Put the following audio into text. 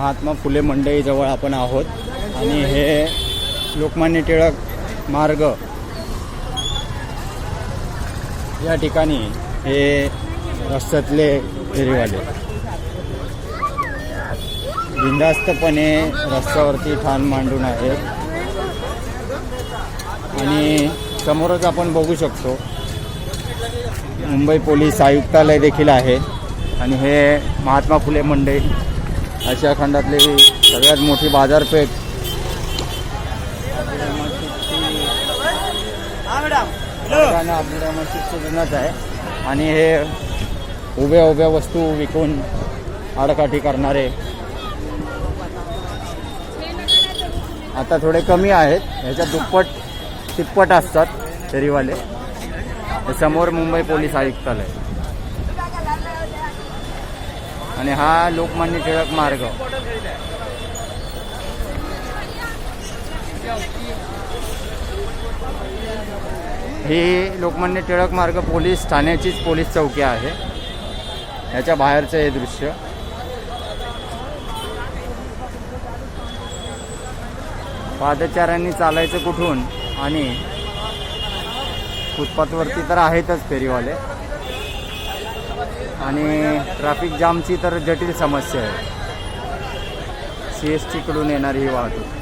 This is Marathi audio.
महात्मा फुले मंडईजवळ आपण आहोत आणि हे लोकमान्य टिळक मार्ग या ठिकाणी हे रस्त्यातले फेरीवाले बिनधास्तपणे रस्त्यावरती ठाण मांडून आहेत आणि समोरच आपण बघू शकतो मुंबई पोलीस आयुक्तालय देखील आहे आणि हे महात्मा फुले मंडई आशिया खंडातली सगळ्यात मोठी बाजारपेठ आपल्या मस्जिदच आहे आणि हे उभ्या वस्तू विकून आडकाठी करणारे आता थोडे कमी आहेत, ह्याच्या दुप्पट तिप्पट असतात फेरीवाले। समोर मुंबई पोलीस आयुक्तालय आणि हा लोकमान्य टिळक मार्ग। ही लोकमान्य टिळक मार्ग पोलीस ठाण्याचीच पोलीस चौकी आहे। याच्या बाहेरचं हे दृश्य पादचाऱ्यांनी चालायचं कुठून आणि फुटपाथवरती तर आहेतच फेरीवाले आणि ट्रॅफिक जामची तर जटिल समस्या आहे। CST कडून येणारी ही वाहतूक।